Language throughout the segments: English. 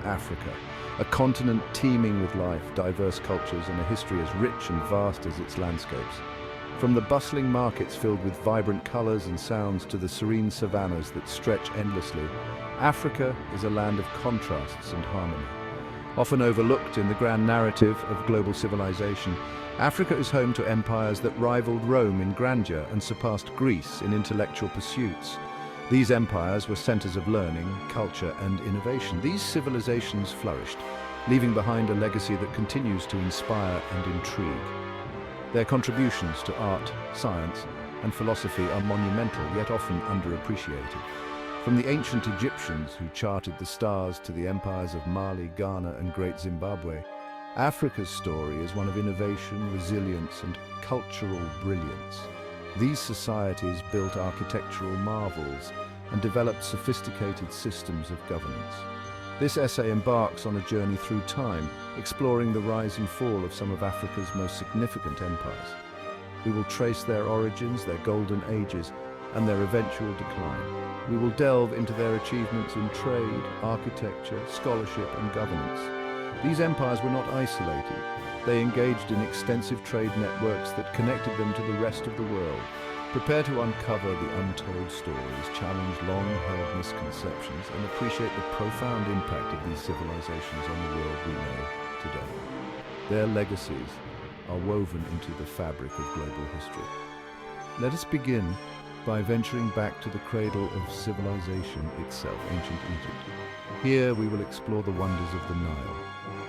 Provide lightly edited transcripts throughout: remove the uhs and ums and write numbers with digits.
Africa, a continent teeming with life, diverse cultures, and a history as rich and vast as its landscapes. From the bustling markets filled with vibrant colors and sounds to the serene savannas that stretch endlessly, Africa is a land of contrasts and harmony. Often overlooked in the grand narrative of global civilization, Africa is home to empires that rivaled Rome in grandeur and surpassed Greece in intellectual pursuits. These empires were centers of learning, culture, and innovation. These civilizations flourished, leaving behind a legacy that continues to inspire and intrigue. Their contributions to art, science, and philosophy are monumental, yet often underappreciated. From the ancient Egyptians who charted the stars to the empires of Mali, Ghana, and Great Zimbabwe, Africa's story is one of innovation, resilience, and cultural brilliance. These societies built architectural marvels and developed sophisticated systems of governance. This essay embarks on a journey through time, exploring the rise and fall of some of Africa's most significant empires. We will trace their origins, their golden ages, and their eventual decline. We will delve into their achievements in trade, architecture, scholarship, and governance. These empires were not isolated. They engaged in extensive trade networks that connected them to the rest of the world. Prepare to uncover the untold stories, challenge long-held misconceptions, and appreciate the profound impact of these civilizations on the world we know today. Their legacies are woven into the fabric of global history. Let us begin by venturing back to the cradle of civilization itself, ancient Egypt. Here we will explore the wonders of the Nile,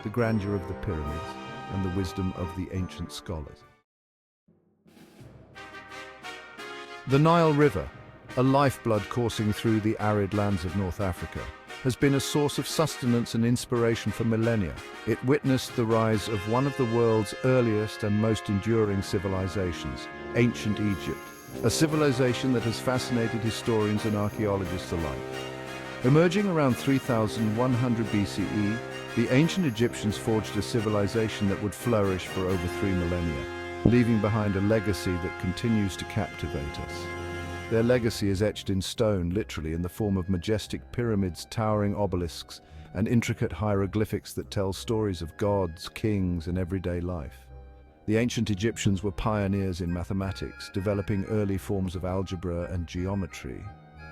the grandeur of the pyramids, and the wisdom of the ancient scholars. The Nile River, a lifeblood coursing through the arid lands of North Africa, has been a source of sustenance and inspiration for millennia. It witnessed the rise of one of the world's earliest and most enduring civilizations, ancient Egypt, a civilization that has fascinated historians and archaeologists alike. Emerging around 3100 BCE, the ancient Egyptians forged a civilization that would flourish for over 3 millennia, leaving behind a legacy that continues to captivate us. Their legacy is etched in stone, literally, in the form of majestic pyramids, towering obelisks, and intricate hieroglyphics that tell stories of gods, kings, and everyday life. The ancient Egyptians were pioneers in mathematics, developing early forms of algebra and geometry.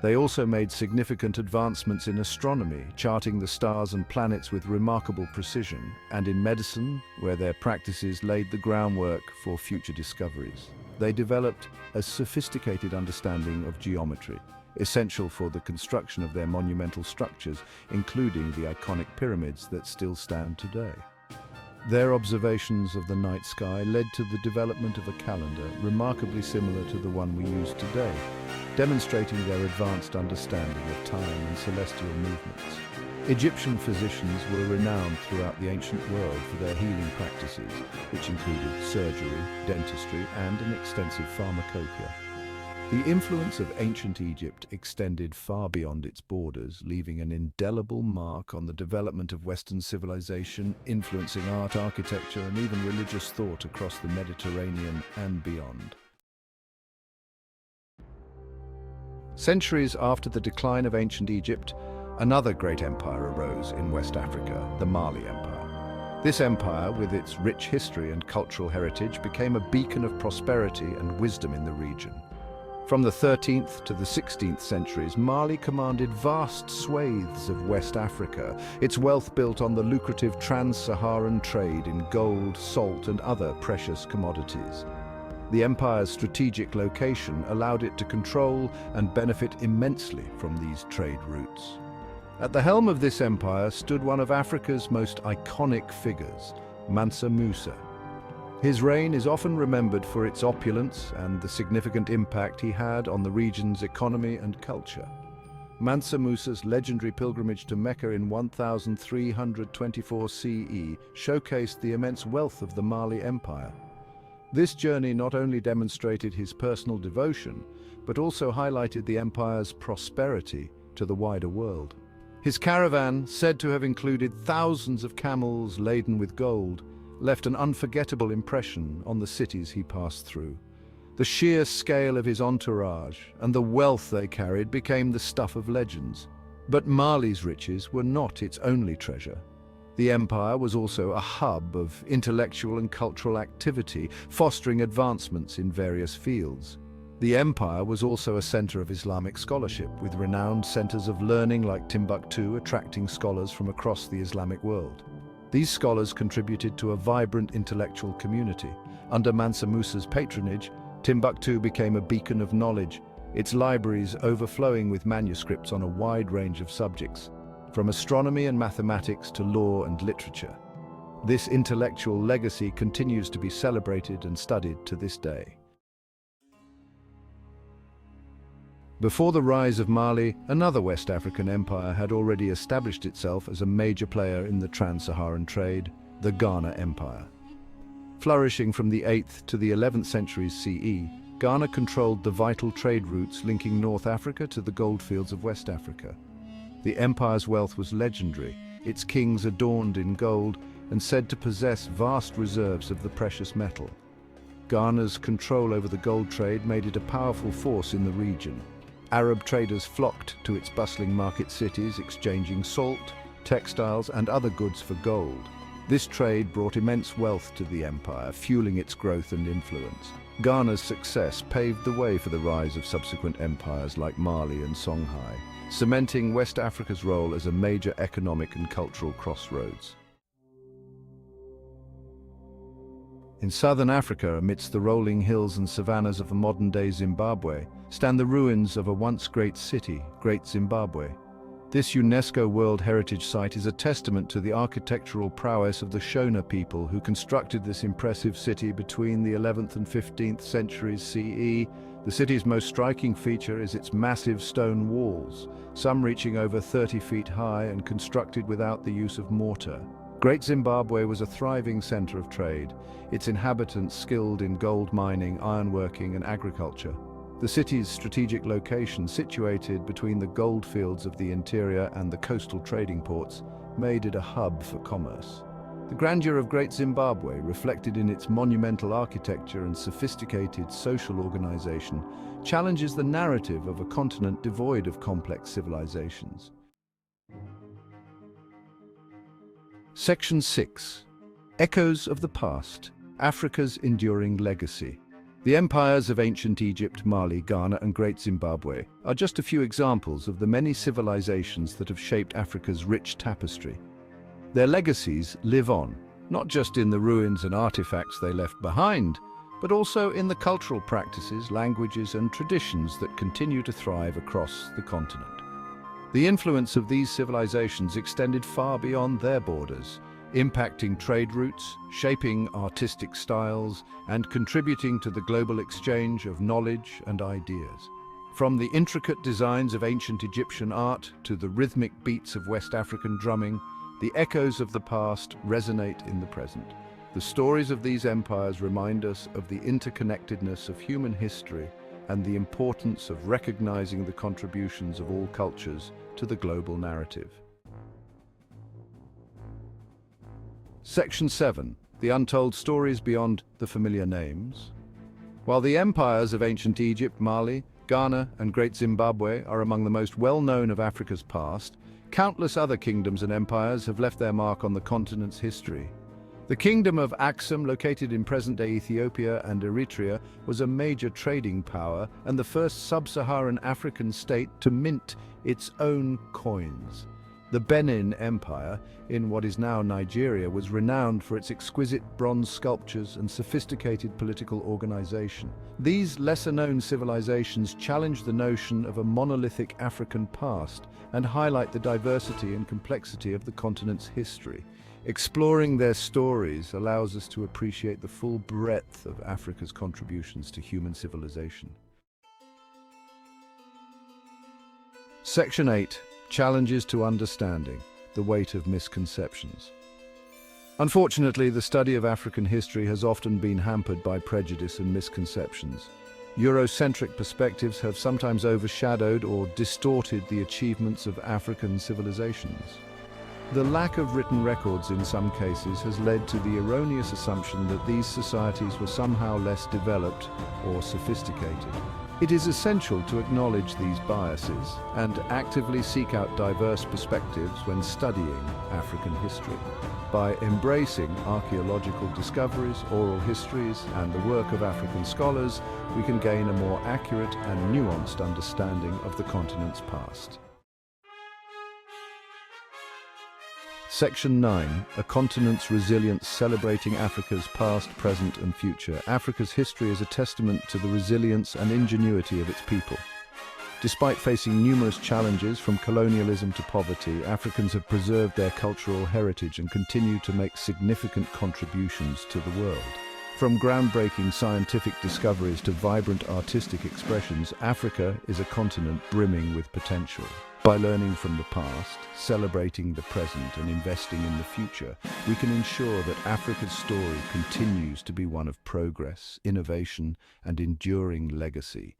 They also made significant advancements in astronomy, charting the stars and planets with remarkable precision, and in medicine, where their practices laid the groundwork for future discoveries. They developed a sophisticated understanding of geometry, essential for the construction of their monumental structures, including the iconic pyramids that still stand today. Their observations of the night sky led to the development of a calendar remarkably similar to the one we use today, demonstrating their advanced understanding of time and celestial movements. Egyptian physicians were renowned throughout the ancient world for their healing practices, which included surgery, dentistry, and an extensive pharmacopoeia. The influence of ancient Egypt extended far beyond its borders, leaving an indelible mark on the development of Western civilization, influencing art, architecture, and even religious thought across the Mediterranean and beyond. Centuries after the decline of ancient Egypt, another great empire arose in West Africa, the Mali Empire. This empire, with its rich history and cultural heritage, became a beacon of prosperity and wisdom in the region. From the 13th to the 16th centuries, Mali commanded vast swathes of West Africa, its wealth built on the lucrative trans-Saharan trade in gold, salt, and other precious commodities. The empire's strategic location allowed it to control and benefit immensely from these trade routes. At the helm of this empire stood one of Africa's most iconic figures, Mansa Musa. His reign is often remembered for its opulence and the significant impact he had on the region's economy and culture. Mansa Musa's legendary pilgrimage to Mecca in 1324 CE showcased the immense wealth of the Mali Empire. This journey not only demonstrated his personal devotion, but also highlighted the empire's prosperity to the wider world. His caravan, said to have included thousands of camels laden with gold, left an unforgettable impression on the cities he passed through. The sheer scale of his entourage and the wealth they carried became the stuff of legends. But Mali's riches were not its only treasure. The empire was also a hub of intellectual and cultural activity, fostering advancements in various fields. The empire was also a center of Islamic scholarship, with renowned centers of learning like Timbuktu attracting scholars from across the Islamic world. These scholars contributed to a vibrant intellectual community. Under Mansa Musa's patronage, Timbuktu became a beacon of knowledge, its libraries overflowing with manuscripts on a wide range of subjects, from astronomy and mathematics to law and literature. This intellectual legacy continues to be celebrated and studied to this day. Before the rise of Mali, another West African empire had already established itself as a major player in the trans-Saharan trade, the Ghana Empire. Flourishing from the 8th to the 11th centuries CE, Ghana controlled the vital trade routes linking North Africa to the goldfields of West Africa. The empire's wealth was legendary, its kings adorned in gold and said to possess vast reserves of the precious metal. Ghana's control over the gold trade made it a powerful force in the region. Arab traders flocked to its bustling market cities, exchanging salt, textiles, and other goods for gold. This trade brought immense wealth to the empire, fueling its growth and influence. Ghana's success paved the way for the rise of subsequent empires like Mali and Songhai, cementing West Africa's role as a major economic and cultural crossroads. In southern Africa, amidst the rolling hills and savannas of modern-day Zimbabwe, stand the ruins of a once great city, Great Zimbabwe. This UNESCO World Heritage Site is a testament to the architectural prowess of the Shona people who constructed this impressive city between the 11th and 15th centuries CE. The city's most striking feature is its massive stone walls, some reaching over 30 feet high and constructed without the use of mortar. Great Zimbabwe was a thriving center of trade, its inhabitants skilled in gold mining, ironworking, and agriculture. The city's strategic location, situated between the gold fields of the interior and the coastal trading ports, made it a hub for commerce. The grandeur of Great Zimbabwe, reflected in its monumental architecture and sophisticated social organization, challenges the narrative of a continent devoid of complex civilizations. Section 6. Echoes of the Past, Africa's Enduring Legacy. The empires of ancient Egypt, Mali, Ghana, and Great Zimbabwe are just a few examples of the many civilizations that have shaped Africa's rich tapestry. Their legacies live on, not just in the ruins and artifacts they left behind, but also in the cultural practices, languages, and traditions that continue to thrive across the continent. The influence of these civilizations extended far beyond their borders, impacting trade routes, shaping artistic styles, and contributing to the global exchange of knowledge and ideas. From the intricate designs of ancient Egyptian art to the rhythmic beats of West African drumming, the echoes of the past resonate in the present. The stories of these empires remind us of the interconnectedness of human history and the importance of recognizing the contributions of all cultures to the global narrative. Section 7. The Untold Stories Beyond the Familiar Names. While the empires of ancient Egypt, Mali, Ghana, and Great Zimbabwe are among the most well-known of Africa's past, countless other kingdoms and empires have left their mark on the continent's history. The Kingdom of Aksum, located in present-day Ethiopia and Eritrea, was a major trading power and the first sub-Saharan African state to mint its own coins. The Benin Empire, in what is now Nigeria, was renowned for its exquisite bronze sculptures and sophisticated political organization. These lesser-known civilizations challenge the notion of a monolithic African past and highlight the diversity and complexity of the continent's history. Exploring their stories allows us to appreciate the full breadth of Africa's contributions to human civilization. Section 8. Challenges to Understanding, the Weight of Misconceptions. Unfortunately, the study of African history has often been hampered by prejudice and misconceptions. Eurocentric perspectives have sometimes overshadowed or distorted the achievements of African civilizations. The lack of written records in some cases has led to the erroneous assumption that these societies were somehow less developed or sophisticated. It is essential to acknowledge these biases and actively seek out diverse perspectives when studying African history. By embracing archaeological discoveries, oral histories, and the work of African scholars, we can gain a more accurate and nuanced understanding of the continent's past. Section 9. A continent's resilience, celebrating Africa's past, present and future. Africa's history is a testament to the resilience and ingenuity of its people. Despite facing numerous challenges from colonialism to poverty, Africans have preserved their cultural heritage and continue to make significant contributions to the world. From groundbreaking scientific discoveries to vibrant artistic expressions, Africa is a continent brimming with potential. By learning from the past, celebrating the present and investing in the future, we can ensure that Africa's story continues to be one of progress, innovation and enduring legacy.